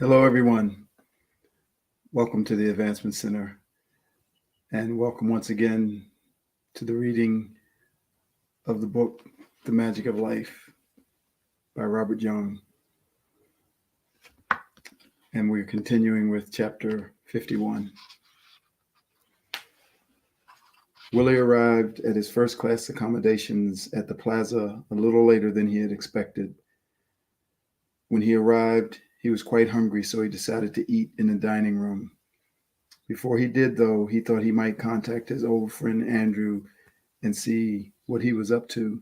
Hello, everyone. Welcome to the Advancement Center, and welcome once again to the reading of the book, The Magic of Life by Robert Young. And we're continuing with chapter 51. Willie arrived at his first class accommodations at the plaza a little later than he had expected. When he arrived, he was quite hungry, so he decided to eat in the dining room. Before he did, though, he thought he might contact his old friend Andrew and see what he was up to.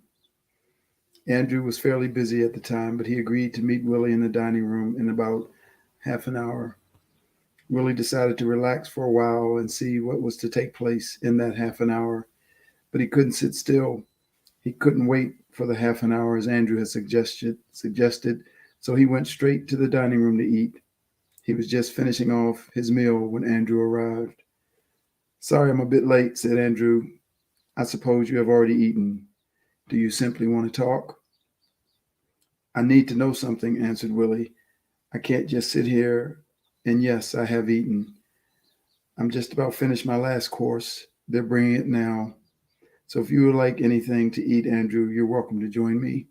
Andrew was fairly busy at the time, but he agreed to meet Willie in the dining room in about half an hour. Willie decided to relax for a while and see what was to take place in that half an hour, but he couldn't sit still. He couldn't wait for the half an hour as Andrew had suggested, so he went straight to the dining room to eat. He was just finishing off his meal when Andrew arrived. "Sorry I'm a bit late," said Andrew. "I suppose you have already eaten. Do you simply want to talk?" "I need to know something," answered Willie. "I can't just sit here, and yes, I have eaten. I'm just about finished my last course. They're bringing it now. So if you would like anything to eat, Andrew, you're welcome to join me."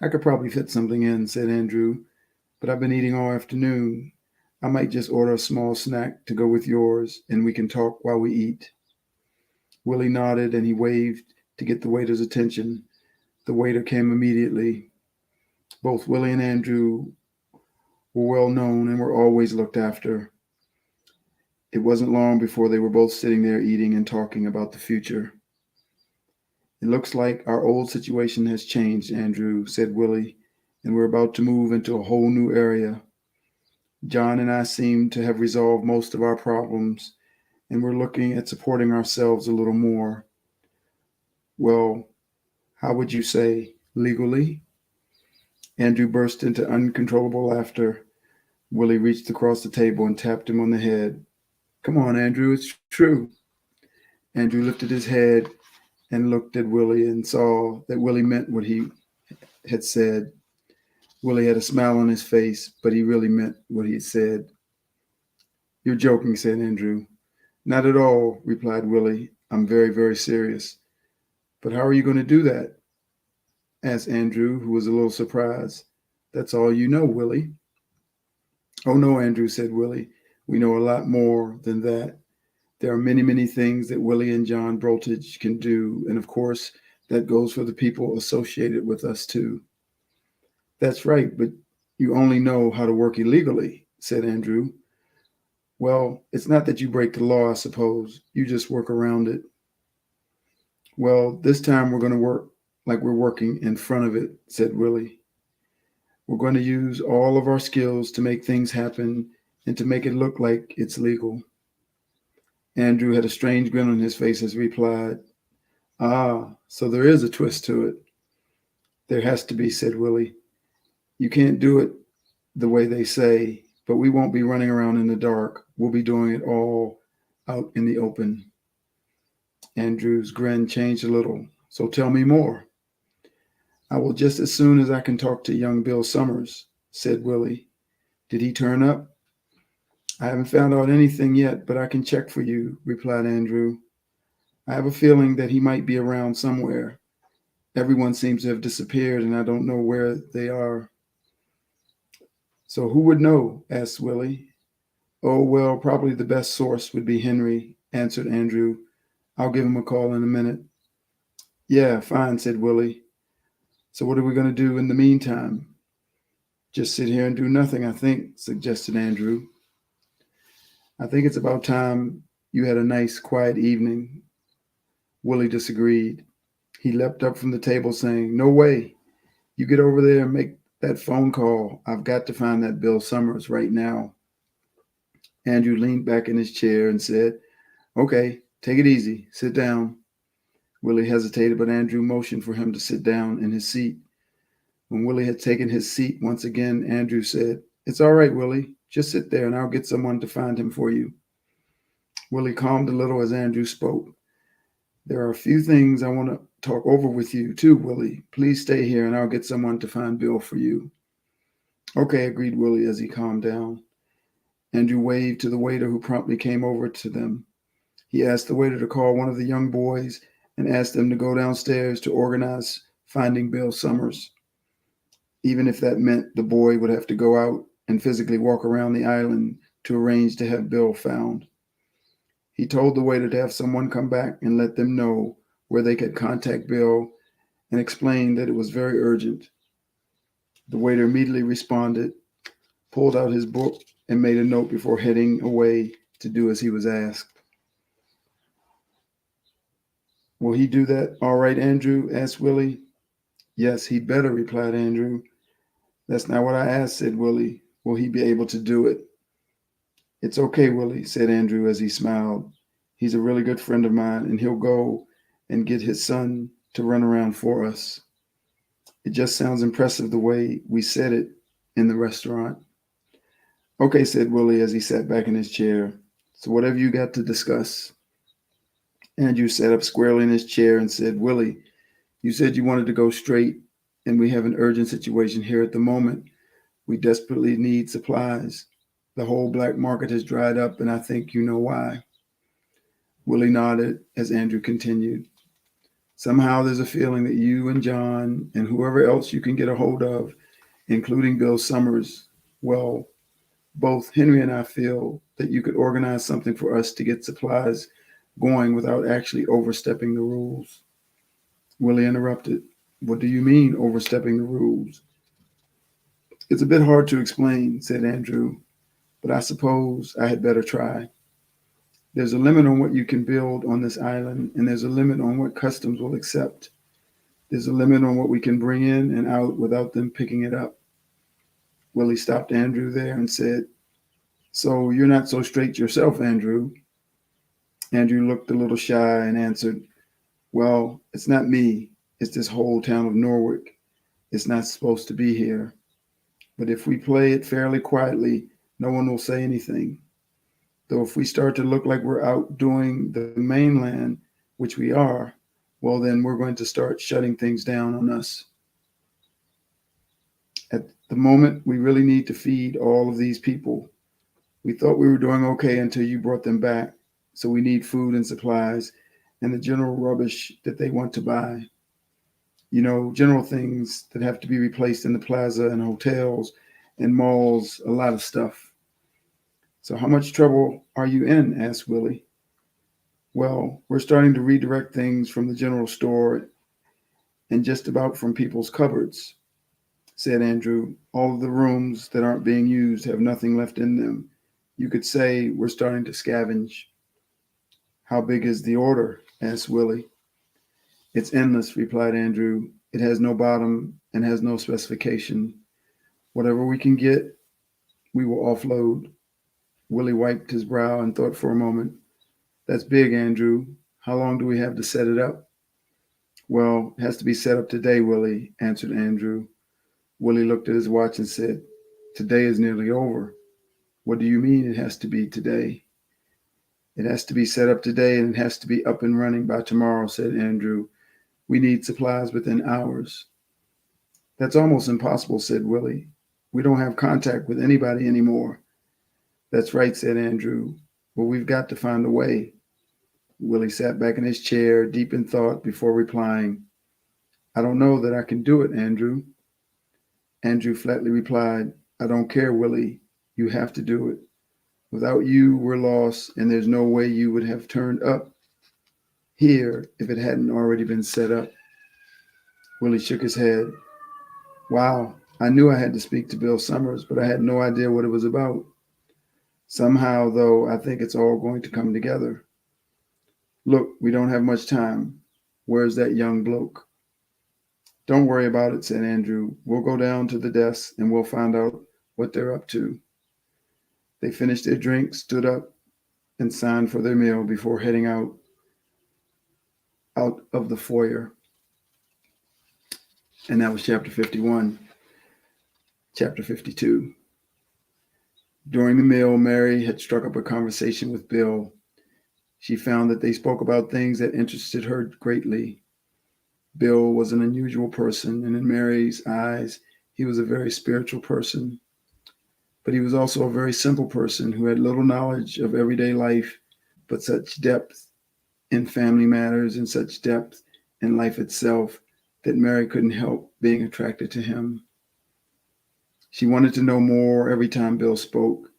"I could probably fit something in," said Andrew, "but I've been eating all afternoon. I might just order a small snack to go with yours, and we can talk while we eat." Willie nodded and he waved to get the waiter's attention. The waiter came immediately. Both Willie and Andrew were well known and were always looked after. It wasn't long before they were both sitting there eating and talking about the future. "It looks like our old situation has changed, Andrew," said Willie, "and we're about to move into a whole new area. John and I seem to have resolved most of our problems, and we're looking at supporting ourselves a little more. Well, how would you say, legally?" Andrew burst into uncontrollable laughter. Willie reached across the table and tapped him on the head. "Come on, Andrew, it's true." Andrew lifted his head and looked at Willie and saw that Willie meant what he had said. Willie had a smile on his face, but he really meant what he had said. "You're joking," said Andrew. "Not at all," replied Willie. "I'm very, very serious." "But how are you going to do that?" asked Andrew, who was a little surprised. "That's all you know, Willie." "Oh, no, Andrew," said Willie. "We know a lot more than that. There are many, many things that Willie and John Broltage can do, and of course, that goes for the people associated with us, too." "That's right, but you only know how to work illegally," said Andrew. "Well, it's not that you break the law, I suppose. You just work around it." "Well, this time we're going to work like we're working in front of it," said Willie. "We're going to use all of our skills to make things happen and to make it look like it's legal." Andrew had a strange grin on his face as he replied, "Ah, so there is a twist to it." "There has to be," said Willie. "You can't do it the way they say, but we won't be running around in the dark. We'll be doing it all out in the open." Andrew's grin changed a little. "So tell me more." "I will just as soon as I can talk to young Bill Summers," said Willie. "Did he turn up?" "I haven't found out anything yet, but I can check for you," replied Andrew. "I have a feeling that he might be around somewhere. Everyone seems to have disappeared, and I don't know where they are." "So who would know?" asked Willie. "Oh, well, probably the best source would be Henry," answered Andrew. "I'll give him a call in a minute." "Yeah, fine," said Willie. "So what are we going to do in the meantime?" "Just sit here and do nothing, I think," suggested Andrew. "I think it's about time you had a nice, quiet evening." Willie disagreed. He leapt up from the table, saying, "No way. You get over there and make that phone call. I've got to find that Bill Summers right now." Andrew leaned back in his chair and said, "Okay, take it easy. Sit down." Willie hesitated, but Andrew motioned for him to sit down in his seat. When Willie had taken his seat once again, Andrew said, "It's all right, Willie. Just sit there and I'll get someone to find him for you." Willie calmed a little as Andrew spoke. "There are a few things I want to talk over with you too, Willie. Please stay here and I'll get someone to find Bill for you." Okay, agreed Willie as he calmed down. Andrew waved to the waiter who promptly came over to them. He asked the waiter to call one of the young boys and asked them to go downstairs to organize finding Bill Summers, even if that meant the boy would have to go out and physically walk around the island to arrange to have Bill found. He told the waiter to have someone come back and let them know where they could contact Bill and explained that it was very urgent. The waiter immediately responded, pulled out his book, and made a note before heading away to do as he was asked. Will he do that all right, Andrew? Asked Willie. Yes, he'd better, replied Andrew. That's not what I asked, said Willie. Will he be able to do it? It's okay, Willie, said Andrew as he smiled. He's a really good friend of mine, and he'll go and get his son to run around for us. It just sounds impressive the way we said it in the restaurant. Okay, said Willie as he sat back in his chair. So whatever you got to discuss. Andrew sat up squarely in his chair and said, Willie, you said you wanted to go straight, and we have an urgent situation here at the moment. We desperately need supplies. The whole black market has dried up, and I think you know why. Willie nodded as Andrew continued. Somehow there's a feeling that you and John and whoever else you can get a hold of, including Bill Summers, well, both Henry and I feel that you could organize something for us to get supplies going without actually overstepping the rules. Willie interrupted. What do you mean, overstepping the rules? It's a bit hard to explain, said Andrew, but I suppose I had better try. There's a limit on what you can build on this island, and there's a limit on what customs will accept. There's a limit on what we can bring in and out without them picking it up. Willie stopped Andrew there and said, So you're not so straight yourself, Andrew. Andrew looked a little shy and answered, Well, it's not me. It's this whole town of Norwich. It's not supposed to be here. But if we play it fairly quietly, no one will say anything. Though if we start to look like we're outdoing the mainland, which we are, well, then we're going to start shutting things down on us. At the moment, we really need to feed all of these people. We thought we were doing okay until you brought them back. So we need food and supplies and the general rubbish that they want to buy. General things that have to be replaced in the plaza and hotels and malls, a lot of stuff. So how much trouble are you in? Asked Willie. Well, we're starting to redirect things from the general store and just about from people's cupboards, said Andrew. All of the rooms that aren't being used have nothing left in them. You could say we're starting to scavenge. How big is the order? Asked Willie. It's endless, replied Andrew. It has no bottom and has no specification. Whatever we can get, we will offload. Willie wiped his brow and thought for a moment. That's big, Andrew. How long do we have to set it up? Well, it has to be set up today, Willie, answered Andrew. Willie looked at his watch and said, Today is nearly over. What do you mean it has to be today? It has to be set up today and it has to be up and running by tomorrow, said Andrew. We need supplies within hours. That's almost impossible, said Willie. We don't have contact with anybody anymore. That's right, said Andrew. Well, we've got to find a way. Willie sat back in his chair, deep in thought, before replying. I don't know that I can do it, Andrew. Andrew flatly replied, I don't care, Willie. You have to do it. Without you, we're lost, and there's no way you would have turned up here if it hadn't already been set up. Willie shook his head. Wow, I knew I had to speak to Bill Summers, but I had no idea what it was about. Somehow, though, I think it's all going to come together. Look, we don't have much time. Where's that young bloke? Don't worry about it, said Andrew. We'll go down to the desk and we'll find out what they're up to. They finished their drink, stood up, and signed for their meal before heading out of the foyer. And that was chapter 51. Chapter 52. During the meal, Mary had struck up a conversation with Bill. She found that they spoke about things that interested her greatly. Bill was an unusual person, and in Mary's eyes, He was a very spiritual person, but he was also a very simple person who had little knowledge of everyday life, but such depth in family matters and such depth in life itself that Mary couldn't help being attracted to him. She wanted to know more every time Bill spoke.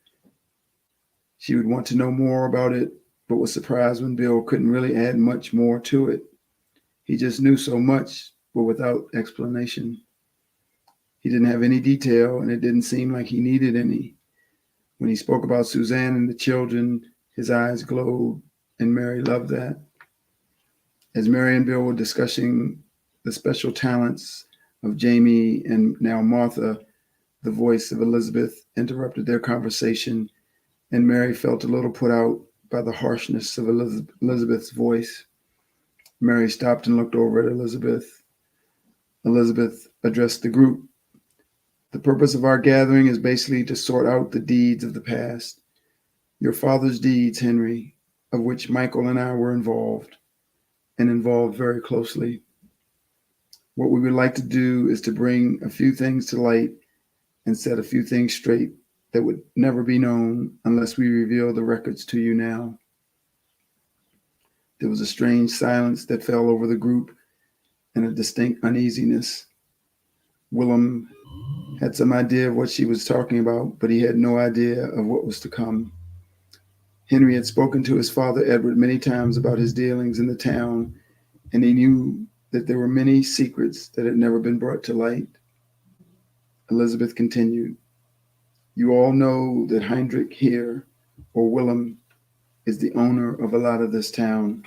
She would want to know more about it, but was surprised when Bill couldn't really add much more to it. He just knew so much, but without explanation. He didn't have any detail, and it didn't seem like he needed any. When he spoke about Suzanne and the children, his eyes glowed, and Mary loved that. As Mary and Bill were discussing the special talents of Jamie and now Martha, the voice of Elizabeth interrupted their conversation, and Mary felt a little put out by the harshness of Elizabeth's voice. Mary stopped and looked over at Elizabeth. Elizabeth addressed the group. The purpose of our gathering is basically to sort out the deeds of the past. Your father's deeds, Henry, of which Michael and I were involved, and involved very closely. What we would like to do is to bring a few things to light and set a few things straight that would never be known unless we reveal the records to you now. There was a strange silence that fell over the group and a distinct uneasiness. Willem had some idea of what she was talking about, but he had no idea of what was to come. Henry had spoken to his father Edward many times about his dealings in the town, and he knew that there were many secrets that had never been brought to light. Elizabeth continued, "You all know that Heinrich here, or Willem, is the owner of a lot of this town."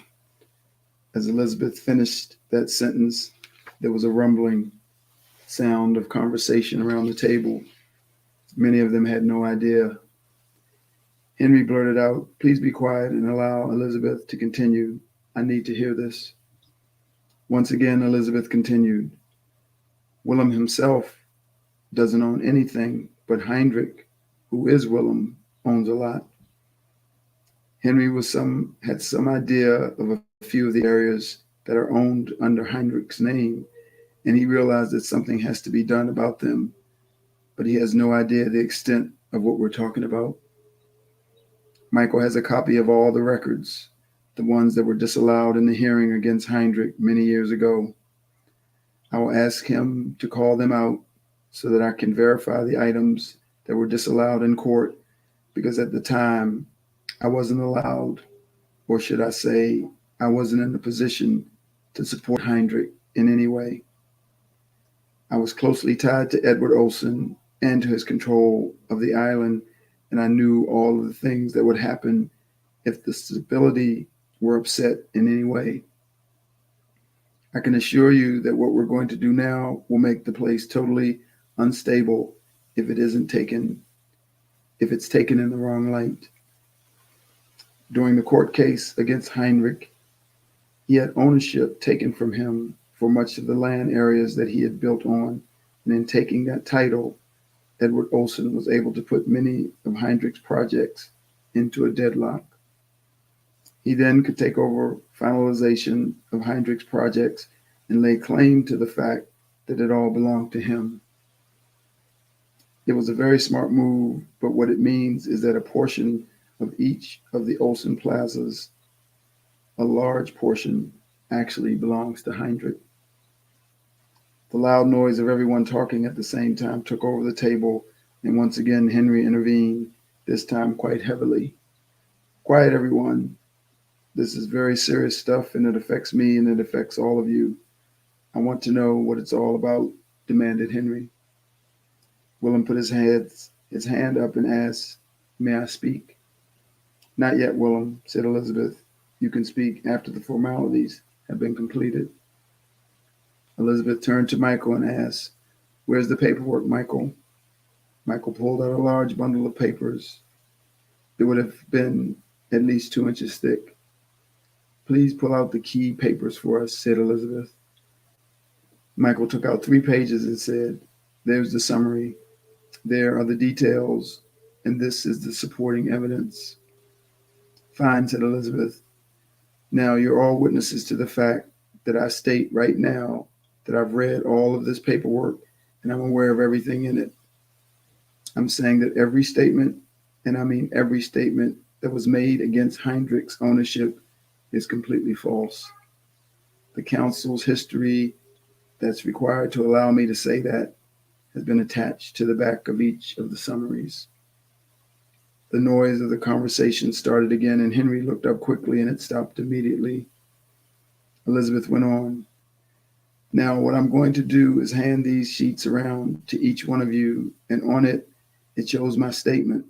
As Elizabeth finished that sentence, there was a rumbling sound of conversation around the table. Many of them had no idea. Henry blurted out, "Please be quiet and allow Elizabeth to continue. I need to hear this." Once again, Elizabeth continued, "Willem himself doesn't own anything, but Heinrich, who is Willem, owns a lot." Henry had some idea of a few of the areas that are owned under Heinrich's name, and he realized that something has to be done about them, but he has no idea the extent of what we're talking about. Michael has a copy of all the records, the ones that were disallowed in the hearing against Heinrich many years ago. I will ask him to call them out so that I can verify the items that were disallowed in court, because at the time I wasn't allowed, or should I say, I wasn't in a position to support Heinrich in any way. I was closely tied to Edward Olson and to his control of the island, and I knew all of the things that would happen if the stability were upset in any way. I can assure you that what we're going to do now will make the place totally unstable if it's taken in the wrong light. During the court case against Heinrich, he had ownership taken from him for much of the land areas that he had built on, and in taking that title, Edward Olson was able to put many of Heinrich's projects into a deadlock. He then could take over finalization of Heinrich's projects and lay claim to the fact that it all belonged to him. It was a very smart move, but what it means is that a portion of each of the Olson plazas, a large portion, actually belongs to Heinrich. The loud noise of everyone talking at the same time took over the table, and once again Henry intervened, this time quite heavily. "Quiet, everyone. This is very serious stuff, and it affects me, and it affects all of you. I want to know what it's all about," demanded Henry. Willem put his hand up and asked, "May I speak?" "Not yet, Willem," said Elizabeth. "You can speak after the formalities have been completed." Elizabeth turned to Michael and asked, "Where's the paperwork, Michael?" Michael pulled out a large bundle of papers. It would have been at least 2 inches thick. "Please pull out the key papers for us," said Elizabeth. Michael took out 3 pages and said, "There's the summary. There are the details, and this is the supporting evidence." "Fine," said Elizabeth. "Now you're all witnesses to the fact that I state right now that I've read all of this paperwork and I'm aware of everything in it. I'm saying that every statement, and I mean every statement, that was made against Heinrich's ownership is completely false. The council's history that's required to allow me to say that has been attached to the back of each of the summaries. The noise of the conversation started again, and Henry looked up quickly, and it stopped immediately. Elizabeth went on. Now, what I'm going to do is hand these sheets around to each one of you, and on it, it shows my statement,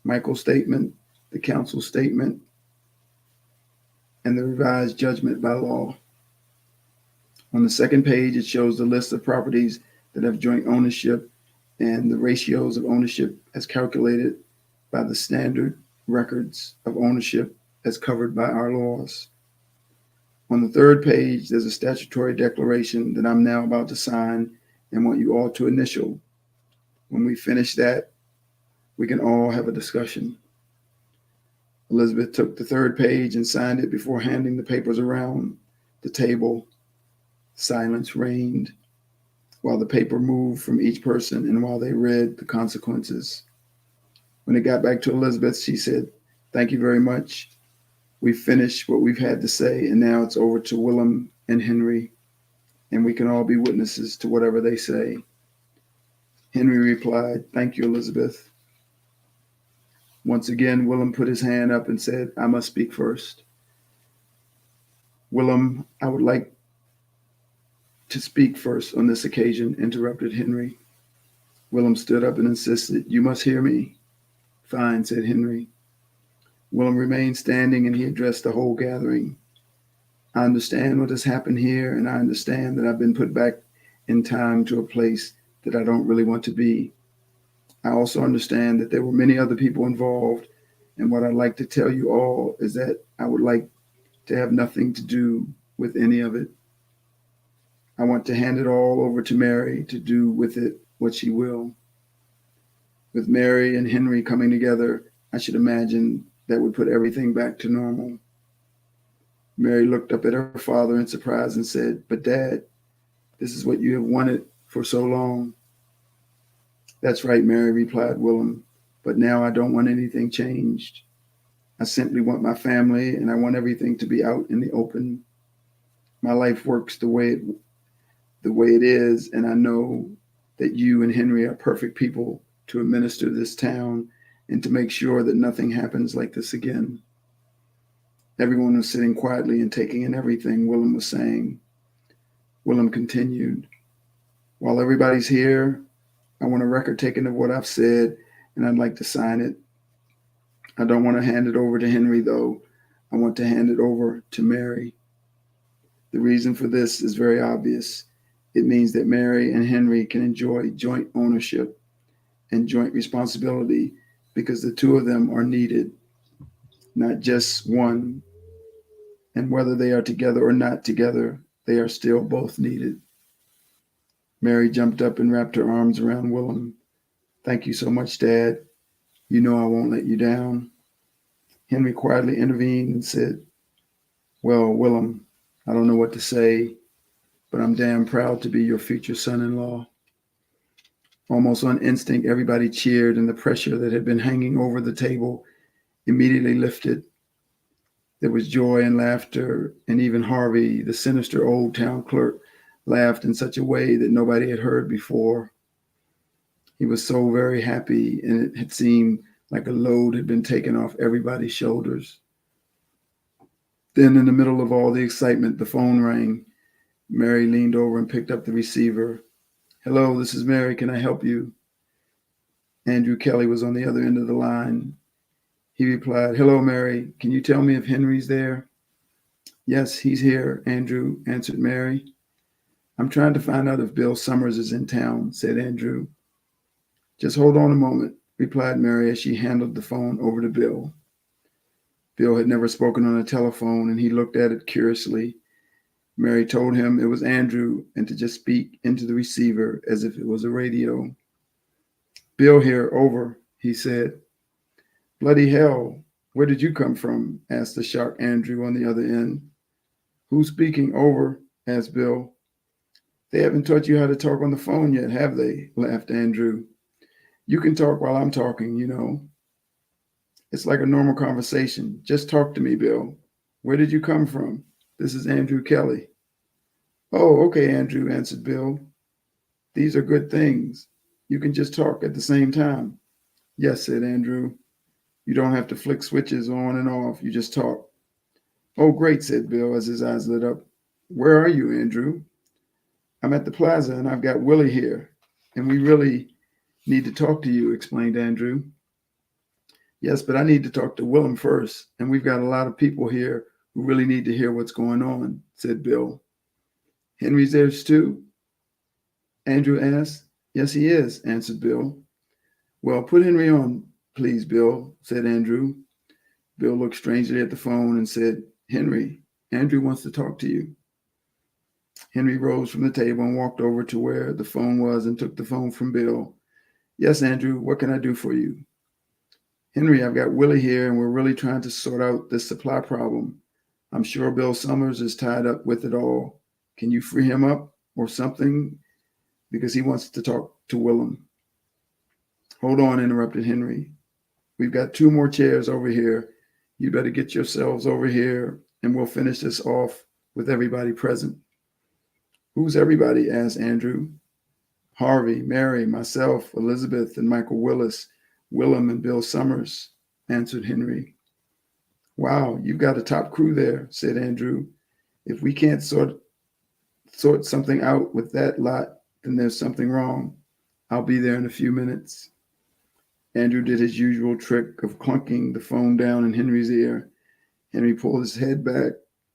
Michael's statement, the council's statement, and the revised judgment by law. On the second page, it shows the list of properties that have joint ownership and the ratios of ownership as calculated by the standard records of ownership as covered by our laws. On the third page, there's a statutory declaration that I'm now about to sign and want you all to initial. When we finish that, we can all have a discussion. Elizabeth took the third page and signed it before handing the papers around the table. Silence reigned while the paper moved from each person and while they read the consequences. When it got back to Elizabeth, she said, "Thank you very much. We've finished what we've had to say, and now it's over to Willem and Henry, and we can all be witnesses to whatever they say." Henry replied, "Thank you, Elizabeth." Once again, Willem put his hand up and said, "I must speak first." "Willem, I would like to speak first on this occasion," interrupted Henry. Willem stood up and insisted, "You must hear me." "Fine," said Henry. Willem remained standing, and he addressed the whole gathering. "I understand what has happened here, and I understand that I've been put back in time to a place that I don't really want to be. I also understand that there were many other people involved, and what I'd like to tell you all is that I would like to have nothing to do with any of it. I want to hand it all over to Mary to do with it what she will. With Mary and Henry coming together, I should imagine that would put everything back to normal." Mary looked up at her father in surprise and said, "But Dad, this is what you have wanted for so long." "That's right, Mary," replied Willem, "but now I don't want anything changed. I simply want my family, and I want everything to be out in the open. My life works the way it is, and I know that you and Henry are perfect people to administer this town and to make sure that nothing happens like this again." Everyone was sitting quietly and taking in everything Willem was saying. Willem continued, "While everybody's here, I want a record taken of what I've said, and I'd like to sign it. I don't want to hand it over to Henry, though. I want to hand it over to Mary. The reason for this is very obvious. It means that Mary and Henry can enjoy joint ownership and joint responsibility because the two of them are needed, not just one. And whether they are together or not together, they are still both needed." Mary jumped up and wrapped her arms around Willem. "Thank you so much, Dad. You know I won't let you down." Henry quietly intervened and said, "Well, Willem, I don't know what to say, but I'm damn proud to be your future son-in-law." Almost on instinct, everybody cheered, and the pressure that had been hanging over the table immediately lifted. There was joy and laughter, and even Harvey, the sinister old town clerk, laughed in such a way that nobody had heard before. He was so very happy, and it had seemed like a load had been taken off everybody's shoulders. Then, in the middle of all the excitement, the phone rang. Mary leaned over and picked up the receiver. "Hello, this is Mary. Can I help you?" Andrew Kelly was on the other end of the line. He replied, "Hello, Mary. Can you tell me if Henry's there?" "Yes, he's here," Andrew answered Mary. "I'm trying to find out if Bill Summers is in town," said Andrew. "Just hold on a moment," replied Mary as she handed the phone over to Bill. Bill had never spoken on a telephone, and he looked at it curiously. Mary told him it was Andrew and to just speak into the receiver as if it was a radio. "Bill here, over," he said. "Bloody hell, where did you come from?" asked the shocked Andrew on the other end. "Who's speaking? Over," asked Bill. They haven't taught you how to talk on the phone yet, have they? Laughed Andrew. You can talk while I'm talking, you know. It's like a normal conversation. Just talk to me, Bill. Where did you come from? This is Andrew Kelly. Oh, okay, Andrew, answered Bill. These are good things. You can just talk at the same time. Yes, said Andrew. You don't have to flick switches on and off. You just talk. Oh, great, said Bill as his eyes lit up. Where are you, Andrew? I'm at the plaza and I've got Willie here. And we really need to talk to you, explained Andrew. Yes, but I need to talk to Willem first. And we've got a lot of people here who really need to hear what's going on, said Bill. Henry's there too? Andrew asked. Yes, he is, answered Bill. Well, put Henry on, please, Bill, said Andrew. Bill looked strangely at the phone and said, Henry, Andrew wants to talk to you. Henry rose from the table and walked over to where the phone was and took the phone from Bill. Yes, Andrew, what can I do for you? Henry, I've got Willie here and we're really trying to sort out this supply problem. I'm sure Bill Summers is tied up with it all. Can you free him up or something? Because he wants to talk to Willem. Hold on, interrupted Henry. We've got 2 more chairs over here. You better get yourselves over here and we'll finish this off with everybody present. Who's everybody? Asked Andrew. Harvey, Mary, myself, Elizabeth, and Michael Willis, Willem, and Bill Summers, answered Henry. Wow, you've got a top crew there, said Andrew. If we can't sort something out with that lot, then there's something wrong. I'll be there in a few minutes. Andrew did his usual trick of clunking the phone down in Henry's ear. Henry pulled his head back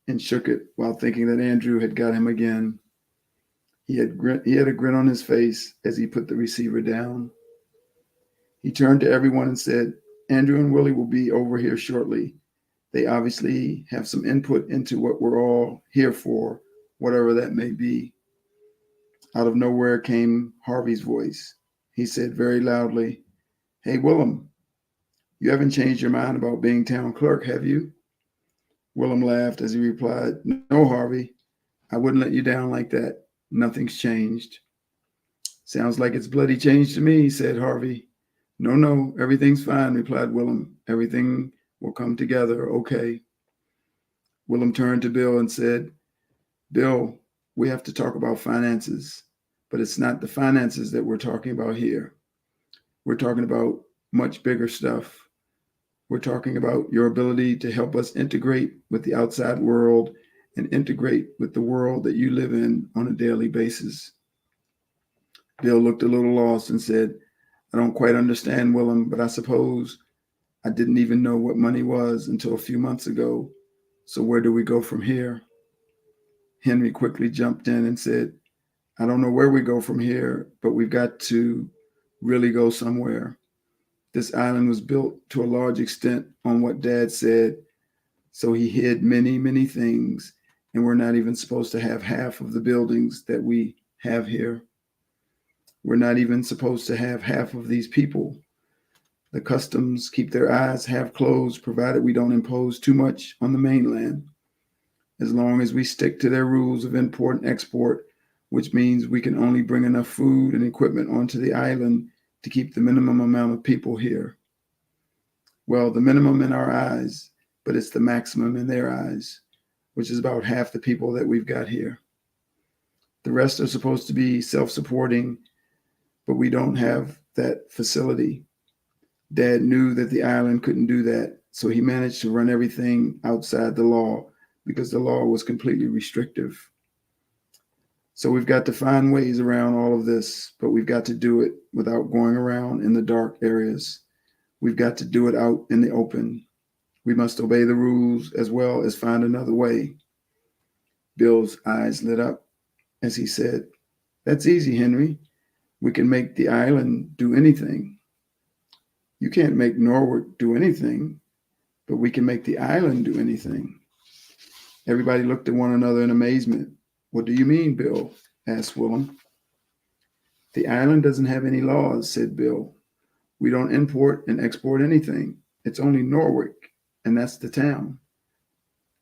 and shook it while thinking that Andrew had got him again. He had a grin on his face as he put the receiver down. He turned to everyone and said, Andrew and Willie will be over here shortly. They obviously have some input into what we're all here for, whatever that may be. Out of nowhere came Harvey's voice. He said very loudly, Hey, Willem, you haven't changed your mind about being town clerk, have you? Willem laughed as he replied, No, Harvey, I wouldn't let you down like that. Nothing's changed. Sounds like it's bloody changed to me, said Harvey. No, everything's fine, replied Willem. Everything will come together, okay. Willem turned to Bill and said, Bill, we have to talk about finances, but it's not the finances that we're talking about here. We're talking about much bigger stuff. We're talking about your ability to help us integrate with the outside world and integrate with the world that you live in on a daily basis. Bill looked a little lost and said, I don't quite understand, Willem, but I suppose I didn't even know what money was until a few months ago. So where do we go from here? Henry quickly jumped in and said, I don't know where we go from here, but we've got to really go somewhere. This island was built to a large extent on what Dad said, so he hid many, many things, and we're not even supposed to have half of the buildings that we have here. We're not even supposed to have half of these people. The customs keep their eyes half closed, provided we don't impose too much on the mainland. As long as we stick to their rules of import and export, which means we can only bring enough food and equipment onto the island to keep the minimum amount of people here. Well, the minimum in our eyes, but it's the maximum in their eyes, which is about half the people that we've got here. The rest are supposed to be self-supporting, but we don't have that facility. Dad knew that the island couldn't do that, so he managed to run everything outside the law because the law was completely restrictive. So we've got to find ways around all of this, but we've got to do it without going around in the dark areas. We've got to do it out in the open. We must obey the rules as well as find another way. Bill's eyes lit up as he said, That's easy, Henry. We can make the island do anything. You can't make Norwalk do anything, but we can make the island do anything. Everybody looked at one another in amazement. What do you mean, Bill? Asked Willem. The island doesn't have any laws, said Bill. We don't import and export anything. It's only Norwalk, and that's the town.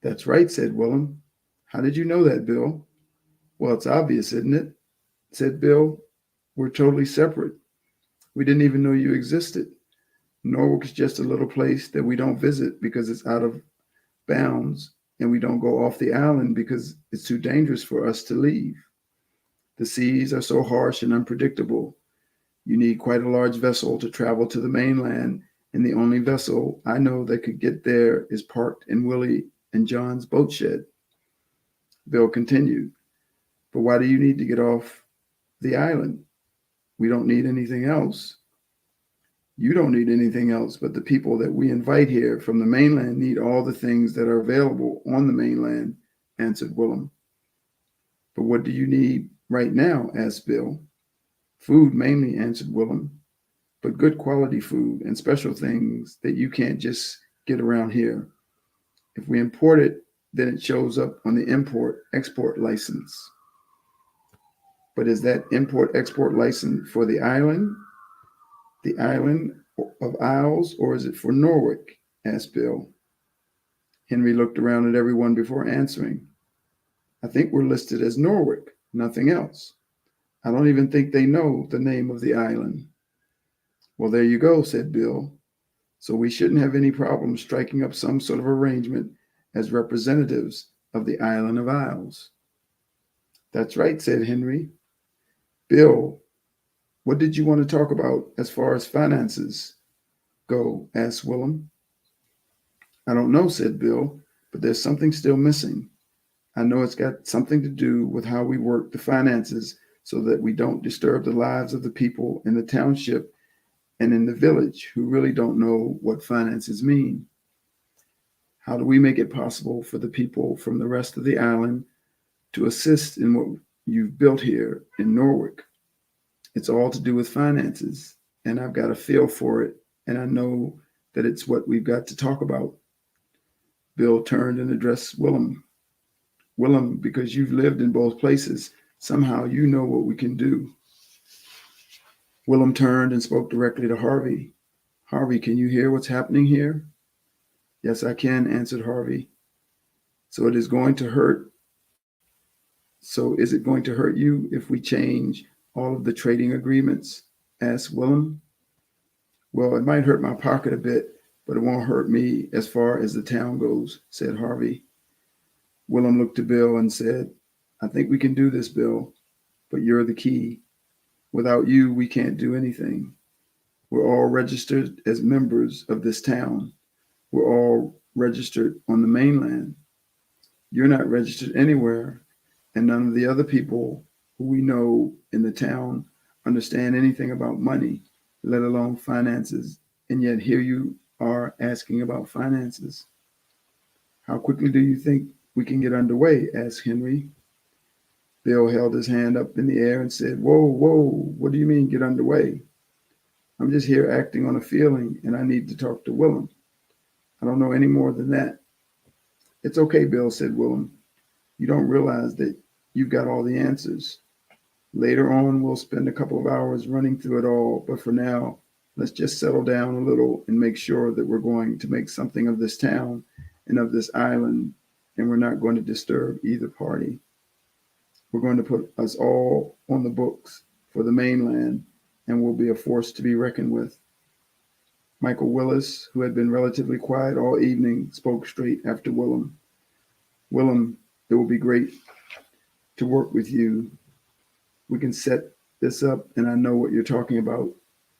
That's right, said Willem. How did you know that, Bill? Well, it's obvious, isn't it? said Bill. We're totally separate. We didn't even know you existed. Norwalk is just a little place that we don't visit because it's out of bounds, and we don't go off the island because it's too dangerous for us to leave. The seas are so harsh and unpredictable. You need quite a large vessel to travel to the mainland, and the only vessel I know that could get there is parked in Willie and John's boat shed. Bill continued, but why do you need to get off the island? We don't need anything else. You don't need anything else, but the people that we invite here from the mainland need all the things that are available on the mainland, answered Willem. But what do you need right now? Asked Bill. Food mainly, answered Willem, but good quality food and special things that you can't just get around here. If we import it, then it shows up on the import export license. But is that import export license for the island of Isles, or is it for Norwich? Asked Bill. Henry looked around at everyone before answering. I think we're listed as Norwich, nothing else. I don't even think they know the name of the island. Well, there you go, said Bill. So we shouldn't have any problem striking up some sort of arrangement as representatives of the island of Isles. That's right, said Henry. Bill, what did you want to talk about as far as finances go? Asked Willem. I don't know, said Bill, but there's something still missing. I know it's got something to do with how we work the finances so that we don't disturb the lives of the people in the township and in the village who really don't know what finances mean. How do we make it possible for the people from the rest of the island to assist in what you've built here in Norwich? It's all to do with finances, and I've got a feel for it, and I know that it's what we've got to talk about. Bill turned and addressed Willem. Willem, because you've lived in both places, somehow you know what we can do. Willem turned and spoke directly to Harvey. Harvey, can you hear what's happening here? Yes, I can, answered Harvey. So it is going to hurt. So is it going to hurt you if we change all of the trading agreements? Asked Willem. Well, it might hurt my pocket a bit, but it won't hurt me as far as the town goes, said Harvey. Willem looked to Bill and said, I think we can do this, Bill, but you're the key. Without you, we can't do anything. We're all registered as members of this town. We're all registered on the mainland. You're not registered anywhere, and none of the other people who we know in the town understand anything about money, let alone finances, and yet here you are asking about finances. How quickly do you think we can get underway? Asked Henry. Bill held his hand up in the air and said, Whoa, whoa, what do you mean get underway? I'm just here acting on a feeling, and I need to talk to Willem. I don't know any more than that. It's okay, Bill, said Willem. You don't realize that you've got all the answers. Later on, we'll spend a couple of hours running through it all, but for now, let's just settle down a little and make sure that we're going to make something of this town and of this island, and we're not going to disturb either party. We're going to put us all on the books for the mainland, and we'll be a force to be reckoned with. Michael Willis, who had been relatively quiet all evening, spoke straight after Willem. Willem, it will be great to work with you. We can set this up, and I know what you're talking about.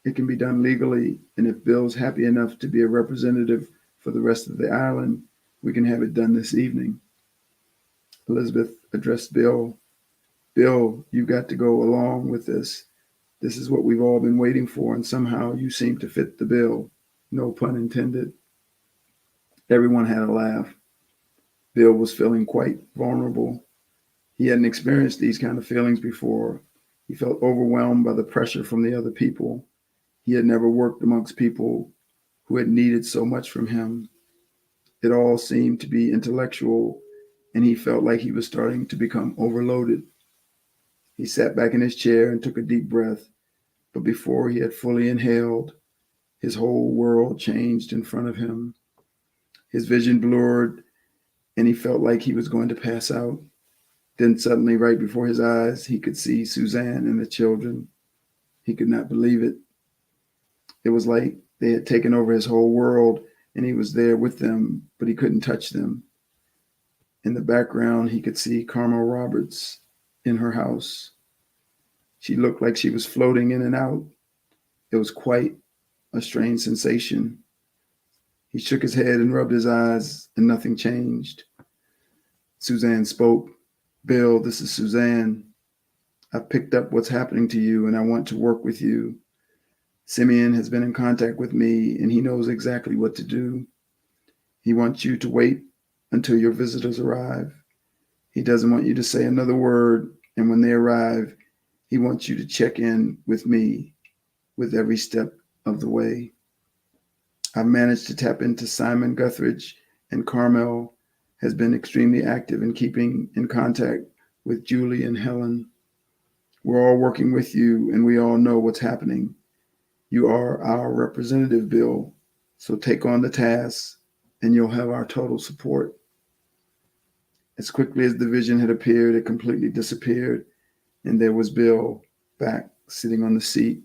It can be done legally, and if Bill's happy enough to be a representative for the rest of the island, we can have it done this evening. Elizabeth addressed Bill. Bill, you've got to go along with this. This is what we've all been waiting for, and somehow you seem to fit the bill. No pun intended. Everyone had a laugh. Bill was feeling quite vulnerable. He hadn't experienced these kind of feelings before. He felt overwhelmed by the pressure from the other people. He had never worked amongst people who had needed so much from him. It all seemed to be intellectual, and he felt like he was starting to become overloaded. He sat back in his chair and took a deep breath, but before he had fully inhaled, his whole world changed in front of him. His vision blurred, and he felt like he was going to pass out. Then suddenly, right before his eyes, he could see Suzanne and the children. He could not believe it. It was like they had taken over his whole world and he was there with them, but he couldn't touch them. In the background, he could see Carmel Roberts in her house. She looked like she was floating in and out. It was quite a strange sensation. He shook his head and rubbed his eyes, and nothing changed. Suzanne spoke. Bill, this is Suzanne. I've picked up what's happening to you, and I want to work with you. Simeon has been in contact with me, and he knows exactly what to do. He wants you to wait until your visitors arrive. He doesn't want you to say another word, and when they arrive, he wants you to check in with me with every step of the way. I've managed to tap into Simon Guthridge, and Carmel has been extremely active in keeping in contact with Julie and Helen. We're all working with you, and we all know what's happening. You are our representative, Bill, so take on the task, and you'll have our total support. As quickly as the vision had appeared, it completely disappeared, and there was Bill back sitting on the seat,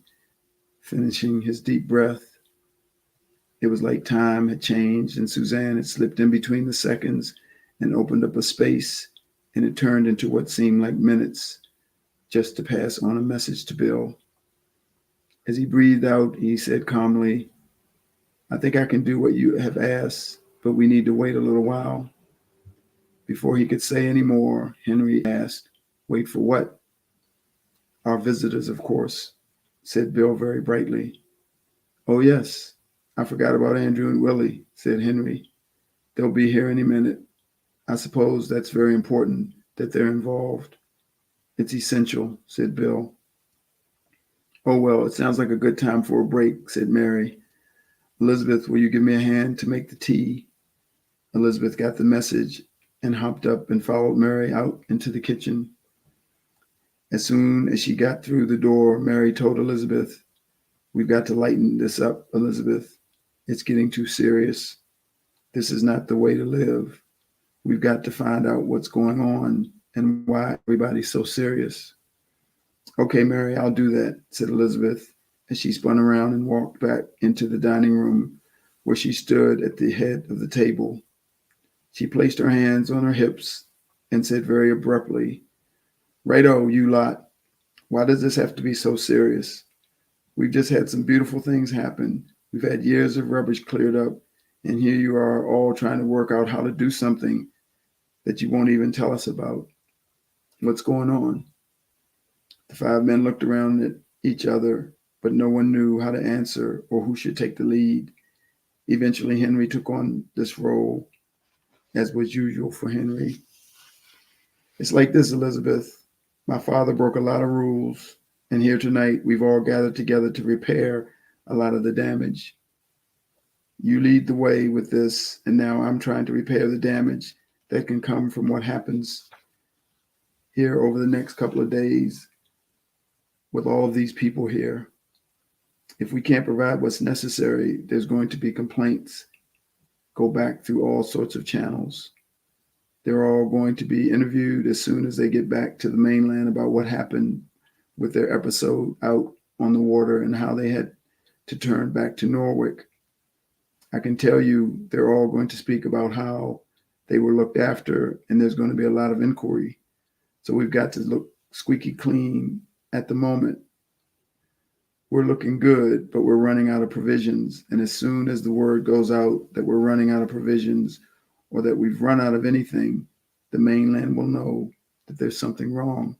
finishing his deep breath. It was like time had changed, and Suzanne had slipped in between the seconds and opened up a space, and it turned into what seemed like minutes just to pass on a message to Bill. As he breathed out, he said calmly, I think I can do what you have asked, but we need to wait a little while. Before he could say any more, Henry asked, Wait for what? Our visitors, of course, said Bill very brightly. Oh, yes, I forgot about Andrew and Willie, said Henry. They'll be here any minute. I suppose that's very important that they're involved. It's essential, said Bill. Oh, well, it sounds like a good time for a break, said Mary. Elizabeth, will you give me a hand to make the tea? Elizabeth got the message and hopped up and followed Mary out into the kitchen. As soon as she got through the door, Mary told Elizabeth, We've got to lighten this up, Elizabeth. It's getting too serious. This is not the way to live. We've got to find out what's going on and why everybody's so serious. Okay, Mary, I'll do that, said Elizabeth, as she spun around and walked back into the dining room where she stood at the head of the table. She placed her hands on her hips and said very abruptly, Righto, you lot. Why does this have to be so serious? We've just had some beautiful things happen. We've had years of rubbish cleared up, and here you are all trying to work out how to do something that you won't even tell us about. What's going on? The five men looked around at each other, but no one knew how to answer or who should take the lead. Eventually, Henry took on this role, as was usual for Henry. It's like this, Elizabeth. My father broke a lot of rules, and here tonight we've all gathered together to repair a lot of the damage. You lead the way with this, and now I'm trying to repair the damage that can come from what happens here over the next couple of days with all of these people here. If we can't provide what's necessary, there's going to be complaints. Go back through all sorts of channels. They're all going to be interviewed as soon as they get back to the mainland about what happened with their episode out on the water and how they had to turn back to Norwich. I can tell you they're all going to speak about how they were looked after, and there's going to be a lot of inquiry. So we've got to look squeaky clean at the moment. We're looking good, but we're running out of provisions. And as soon as the word goes out that we're running out of provisions or that we've run out of anything, the mainland will know that there's something wrong.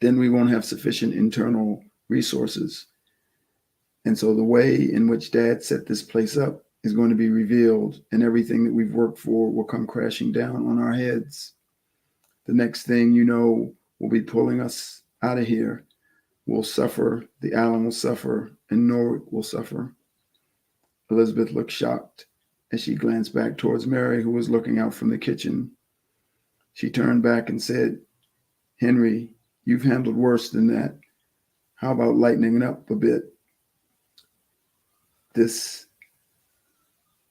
Then we won't have sufficient internal resources. And so the way in which Dad set this place up is going to be revealed, and everything that we've worked for will come crashing down on our heads. The next thing you know will be pulling us out of here. We'll suffer, the island will suffer, and Norwich will suffer. Elizabeth looked shocked as she glanced back towards Mary, who was looking out from the kitchen. She turned back and said, Henry, you've handled worse than that. How about lightening it up a bit? This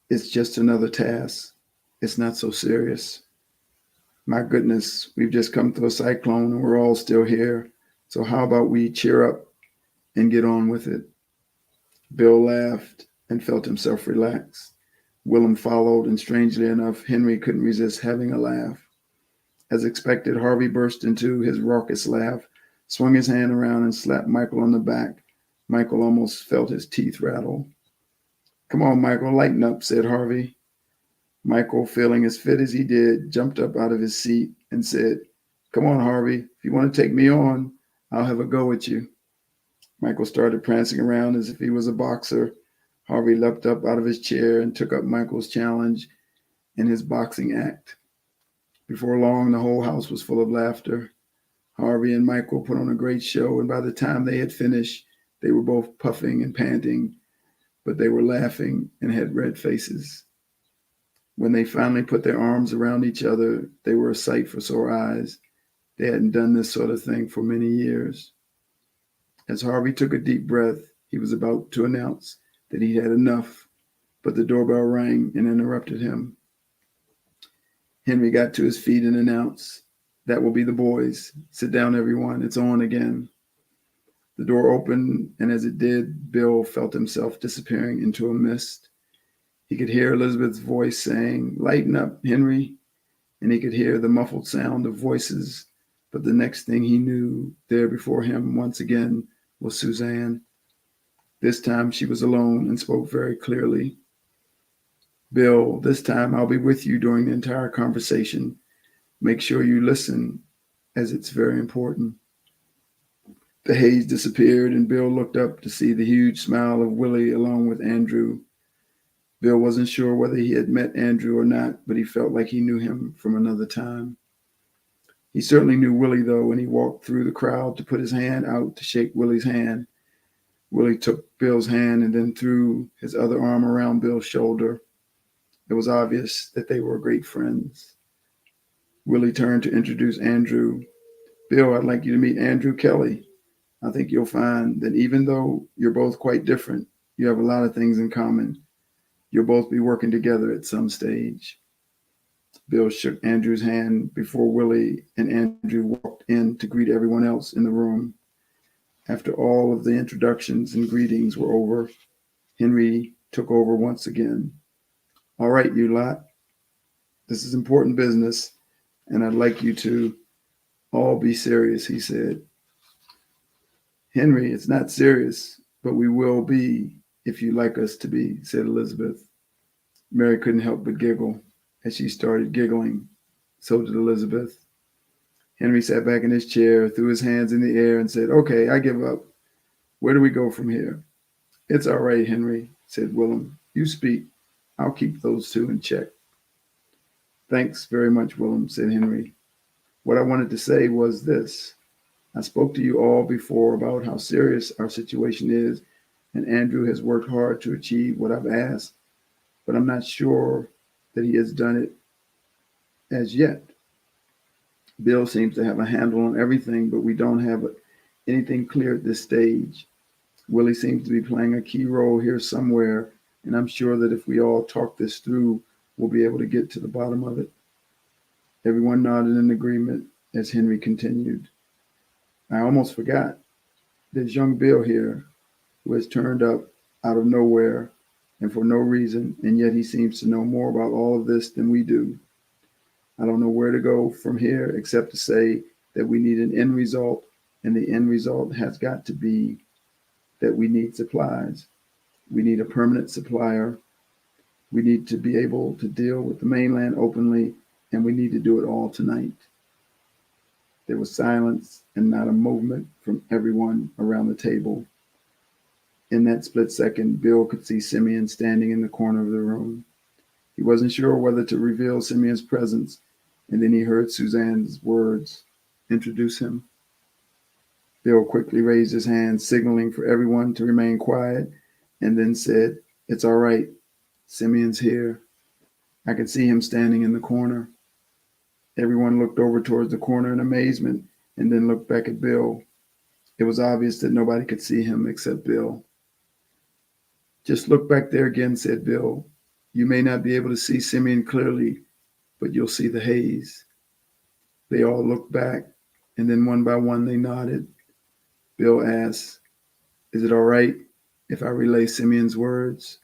is just another task. It's not so serious. My goodness, we've just come through a cyclone and we're all still here. So how about we cheer up and get on with it? Bill laughed and felt himself relax. Willem followed, and strangely enough, Henry couldn't resist having a laugh. As expected, Harvey burst into his raucous laugh, swung his hand around, and slapped Michael on the back. Michael almost felt his teeth rattle. Come on, Michael, lighten up, said Harvey. Michael, feeling as fit as he did, jumped up out of his seat and said, Come on, Harvey, if you want to take me on, I'll have a go at you. Michael started prancing around as if he was a boxer. Harvey leapt up out of his chair and took up Michael's challenge in his boxing act. Before long, the whole house was full of laughter. Harvey and Michael put on a great show, and by the time they had finished, they were both puffing and panting, but they were laughing and had red faces. When they finally put their arms around each other, they were a sight for sore eyes. They hadn't done this sort of thing for many years. As Harvey took a deep breath, he was about to announce that he had enough, but the doorbell rang and interrupted him. Henry got to his feet and announced, That will be the boys. Sit down, everyone. It's on again. The door opened, and as it did, Bill felt himself disappearing into a mist. He could hear Elizabeth's voice saying, Lighten up, Henry. And he could hear the muffled sound of voices. But the next thing he knew, there before him once again was Suzanne. This time she was alone and spoke very clearly. Bill, this time I'll be with you during the entire conversation. Make sure you listen, as it's very important. The haze disappeared, and Bill looked up to see the huge smile of Willie along with Andrew. Bill wasn't sure whether he had met Andrew or not, but he felt like he knew him from another time. He certainly knew Willie, though, when he walked through the crowd to put his hand out to shake Willie's hand. Willie took Bill's hand and then threw his other arm around Bill's shoulder. It was obvious that they were great friends. Willie turned to introduce Andrew. Bill, I'd like you to meet Andrew Kelly. I think you'll find that even though you're both quite different, you have a lot of things in common. You'll both be working together at some stage. Bill shook Andrew's hand before Willie and Andrew walked in to greet everyone else in the room. After all of the introductions and greetings were over, Henry took over once again. All right, you lot. This is important business, and I'd like you to all be serious, he said. Henry, it's not serious, but we will be if you'd like us to be, said Elizabeth. Mary couldn't help but giggle. As she started giggling, so did Elizabeth. Henry sat back in his chair, threw his hands in the air, and said, Okay, I give up. Where do we go from here? It's all right, Henry, said Willem. You speak. I'll keep those two in check. Thanks very much, Willem, said Henry. What I wanted to say was this. I spoke to you all before about how serious our situation is, and Andrew has worked hard to achieve what I've asked, but I'm not sure that he has done it as yet. Bill seems to have a handle on everything, but we don't have anything clear at this stage. Willie seems to be playing a key role here somewhere, and I'm sure that if we all talk this through, we'll be able to get to the bottom of it. Everyone nodded in agreement as Henry continued. I almost forgot. There's young Bill here who has turned up out of nowhere and for no reason, and yet he seems to know more about all of this than we do. I don't know where to go from here except to say that we need an end result, and the end result has got to be that we need supplies. We need a permanent supplier. We need to be able to deal with the mainland openly, and we need to do it all tonight. There was silence and not a movement from everyone around the table. In that split second, Bill could see Simeon standing in the corner of the room. He wasn't sure whether to reveal Simeon's presence, and then he heard Suzanne's words, Introduce him. Bill quickly raised his hand, signaling for everyone to remain quiet, and then said, It's all right. Simeon's here. I could see him standing in the corner. Everyone looked over towards the corner in amazement and then looked back at Bill. It was obvious that nobody could see him except Bill. Just look back there again, said Bill. You may not be able to see Simeon clearly, but you'll see the haze. They all looked back, and then one by one they nodded. Bill asked, "Is it all right if I relay Simeon's words?"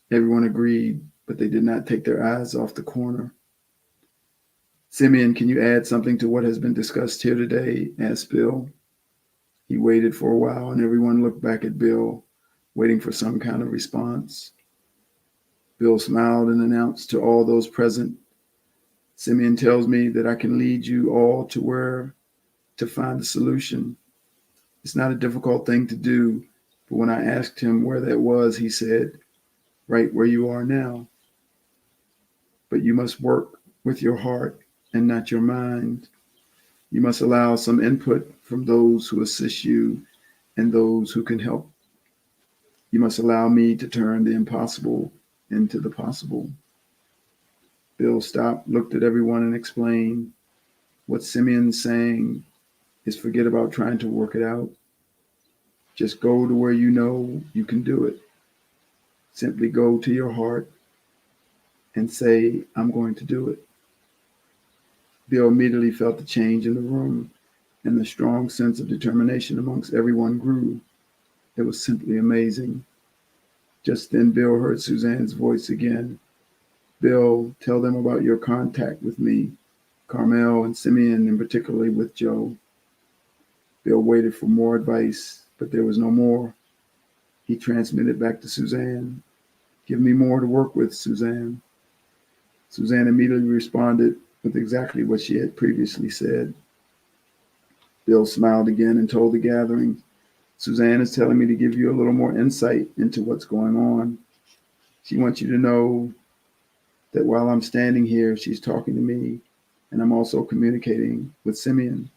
Everyone agreed, but they did not take their eyes off the corner. "Simeon, can you add something to what has been discussed here today?" asked Bill. He waited for a while, and everyone looked back at Bill, waiting for some kind of response. Bill smiled and announced to all those present, "Simeon tells me that I can lead you all to where to find the solution. It's not a difficult thing to do, but when I asked him where that was, he said, right where you are now. But you must work with your heart and not your mind. You must allow some input from those who assist you and those who can help. You must allow me to turn the impossible into the possible." Bill stopped, looked at everyone, and explained, "What Simeon's saying is forget about trying to work it out. Just go to where you know you can do it. Simply go to your heart and say, 'I'm going to do it.'" Bill immediately felt the change in the room, and the strong sense of determination amongst everyone grew. It was simply amazing. Just then, Bill heard Suzanne's voice again. "Bill, tell them about your contact with me, Carmel and Simeon, and particularly with Joe." Bill waited for more advice, but there was no more. He transmitted back to Suzanne, "Give me more to work with, Suzanne." Suzanne immediately responded with exactly what she had previously said. Bill smiled again and told the gathering, "Suzanne is telling me to give you a little more insight into what's going on. She wants you to know that while I'm standing here, she's talking to me, and I'm also communicating with Simeon.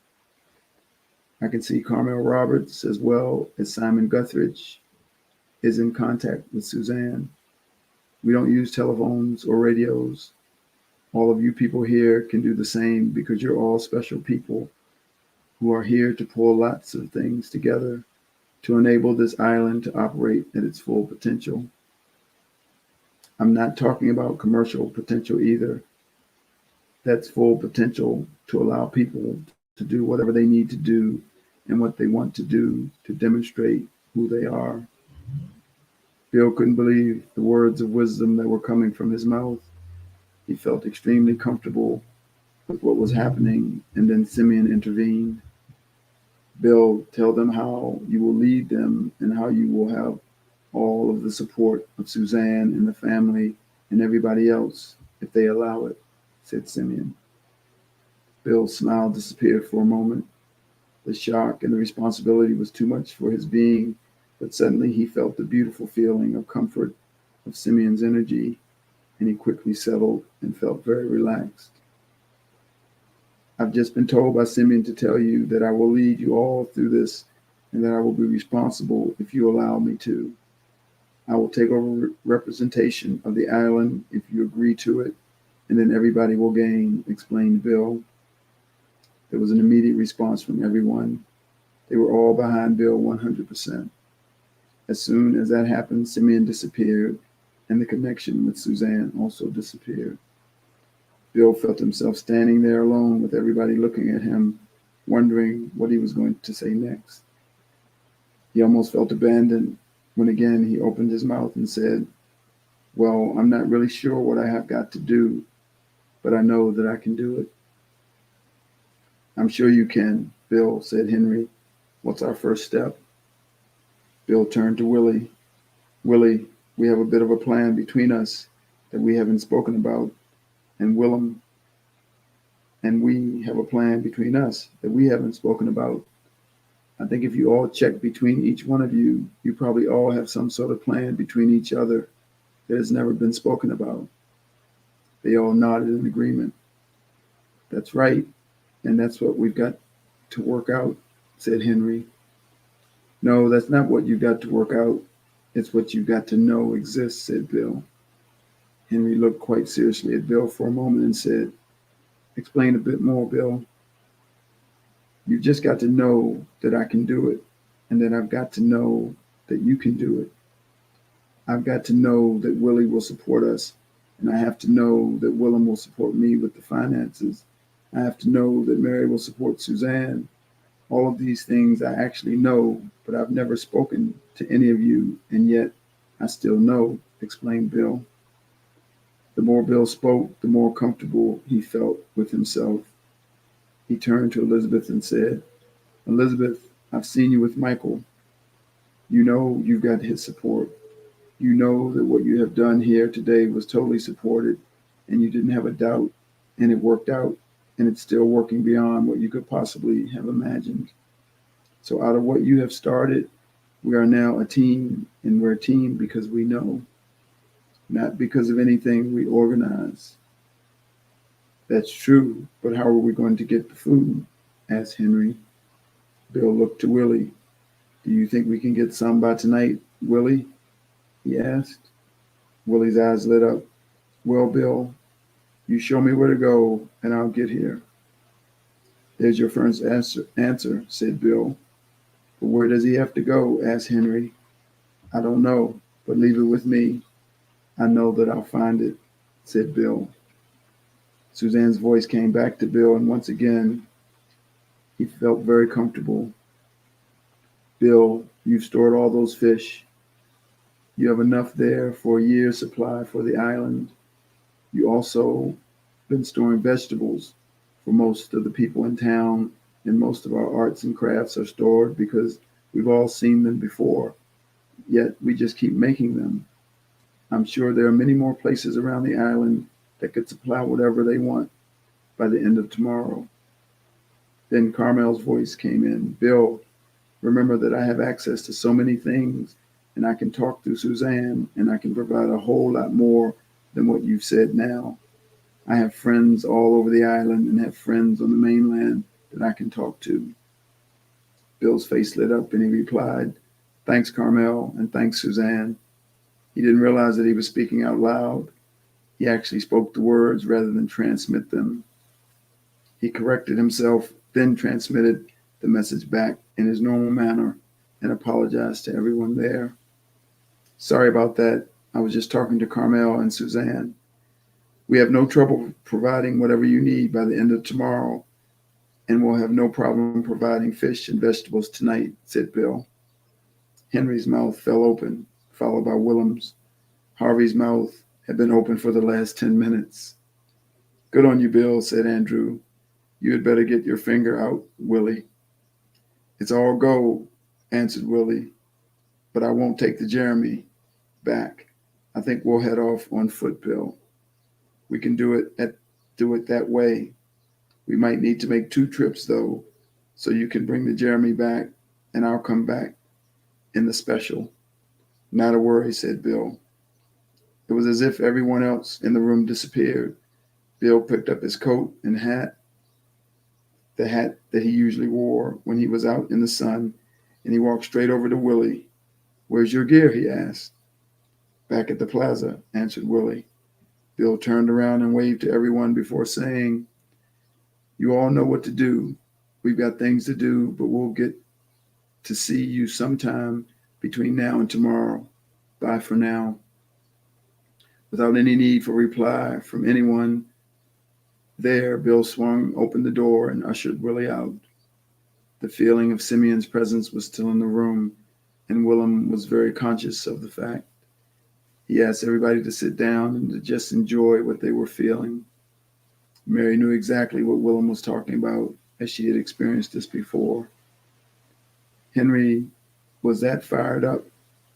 I can see Carmel Roberts, as well as Simon Guthridge, is in contact with Suzanne. We don't use telephones or radios. All of you people here can do the same because you're all special people who are here to pull lots of things together to enable this island to operate at its full potential. I'm not talking about commercial potential either. That's full potential to allow people to do whatever they need to do and what they want to do to demonstrate who they are." Bill couldn't believe the words of wisdom that were coming from his mouth. He felt extremely comfortable with what was happening, and then Simeon intervened. "Bill, tell them how you will lead them and how you will have all of the support of Suzanne and the family and everybody else if they allow it," said Simeon. Bill's smile disappeared for a moment. The shock and the responsibility was too much for his being, but suddenly he felt the beautiful feeling of comfort of Simeon's energy, and he quickly settled and felt very relaxed. "I've just been told by Simeon to tell you that I will lead you all through this and that I will be responsible if you allow me to. I will take over representation of the island if you agree to it, and then everybody will gain," explained Bill. There was an immediate response from everyone. They were all behind Bill 100%. As soon as that happened, Simeon disappeared, and the connection with Suzanne also disappeared. Bill felt himself standing there alone with everybody looking at him, wondering what he was going to say next. He almost felt abandoned when again he opened his mouth and said, "Well, I'm not really sure what I have got to do, but I know that I can do it." "I'm sure you can, Bill," said Henry. "What's our first step?" Bill turned to Willie. "Willie, we have a bit of a plan between us that we haven't spoken about, and Willem, and we have a plan between us that we haven't spoken about. I think if you all check between each one of you, you probably all have some sort of plan between each other that has never been spoken about." They all nodded in agreement. "That's right, and that's what we've got to work out," said Henry. "No, that's not what you've got to work out. It's what you've got to know exists," said Bill. Henry looked quite seriously at Bill for a moment and said, "Explain a bit more, Bill." "You've just got to know that I can do it, and then I've got to know that you can do it. I've got to know that Willie will support us, and I have to know that Willem will support me with the finances, I have to know that Mary will support Suzanne. All of these things I actually know, but I've never spoken to any of you, and yet I still know, explained Bill. The more Bill spoke, the more comfortable he felt with himself. He turned to Elizabeth and said, Elizabeth, I've seen you with Michael. You know you've got his support. You know that what you have done here today was totally supported, and you didn't have a doubt, and it worked out, and it's still working beyond what you could possibly have imagined. So, out of what you have started, we are now a team, and we're a team because we know, not because of anything we organize. That's true, but how are we going to get the food? Asked Henry. Bill looked to Willie. Do you think we can get some by tonight, Willie? He asked. Willie's eyes lit up. Well, Bill, you show me where to go, and I'll get here. There's your first answer, said Bill. But where does he have to go? Asked Henry. I don't know, but leave it with me. I know that I'll find it, said Bill. Suzanne's voice came back to Bill, and once again, he felt very comfortable. Bill, you've stored all those fish. You have enough there for a year's supply for the island. You also been storing vegetables for most of the people in town, and most of our arts and crafts are stored because we've all seen them before, yet we just keep making them. I'm sure there are many more places around the island that could supply whatever they want by the end of tomorrow. Then Carmel's voice came in. Bill, remember that I have access to so many things, and I can talk through Suzanne, and I can provide a whole lot more than what you've said now. I have friends all over the island and have friends on the mainland that I can talk to. Bill's face lit up and he replied, Thanks, Carmel, and thanks, Suzanne. He didn't realize that he was speaking out loud. He actually spoke the words rather than transmit them. He corrected himself, then transmitted the message back in his normal manner and apologized to everyone there. Sorry about that. I was just talking to Carmel and Suzanne. We have no trouble providing whatever you need by the end of tomorrow, and we'll have no problem providing fish and vegetables tonight, said Bill. Henry's mouth fell open, followed by Willem's. Harvey's mouth had been open for the last 10 minutes. Good on you, Bill, said Andrew. You had better get your finger out, Willie. It's all go, answered Willie, but I won't take the Jeremy back. I think we'll head off on foot, Bill. We can do it that way. We might need to make 2 trips, though, so you can bring the Jeremy back, and I'll come back in the special. Not a worry, said Bill. It was as if everyone else in the room disappeared. Bill picked up his coat and hat, the hat that he usually wore when he was out in the sun, and he walked straight over to Willie. Where's your gear? He asked. Back at the plaza, answered Willie. Bill turned around and waved to everyone before saying, You all know what to do. We've got things to do, but we'll get to see you sometime between now and tomorrow. Bye for now. Without any need for reply from anyone there, Bill swung open the door and ushered Willie out. The feeling of Simeon's presence was still in the room, and Willem was very conscious of the fact. He asked everybody to sit down and to just enjoy what they were feeling. Mary knew exactly what Willem was talking about, as she had experienced this before. Henry was that fired up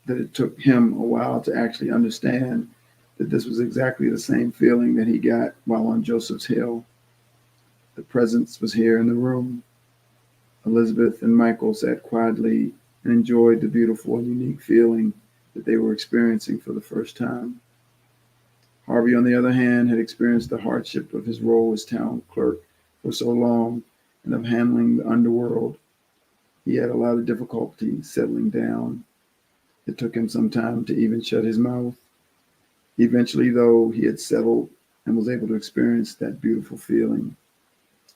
that it took him a while to actually understand that this was exactly the same feeling that he got while on Joseph's Hill. The presence was here in the room. Elizabeth and Michael sat quietly and enjoyed the beautiful and unique feeling that they were experiencing for the first time. Harvey, on the other hand, had experienced the hardship of his role as town clerk for so long and of handling the underworld. He had a lot of difficulty settling down. It took him some time to even shut his mouth. Eventually, though, he had settled and was able to experience that beautiful feeling.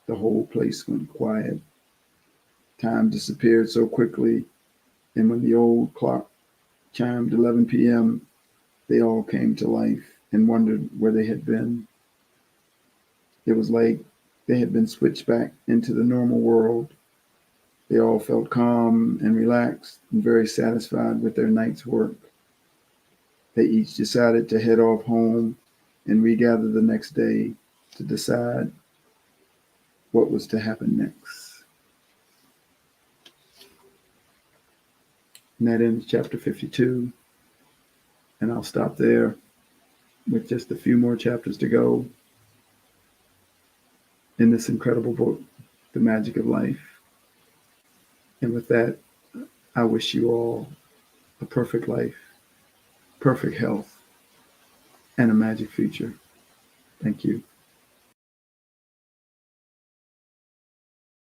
The whole place went quiet. Time disappeared so quickly, and when the old clock chimed 11 p.m., they all came to life and wondered where they had been. It was like They had been switched back into the normal world. They all felt calm and relaxed and very satisfied with their night's work. They each decided to head off home and regather the next day to decide what was to happen next. And that ends chapter 52. And I'll stop there with just a few more chapters to go in this incredible book, The Magic of Life. And with that, I wish you all a perfect life, perfect health, and a magic future. Thank you.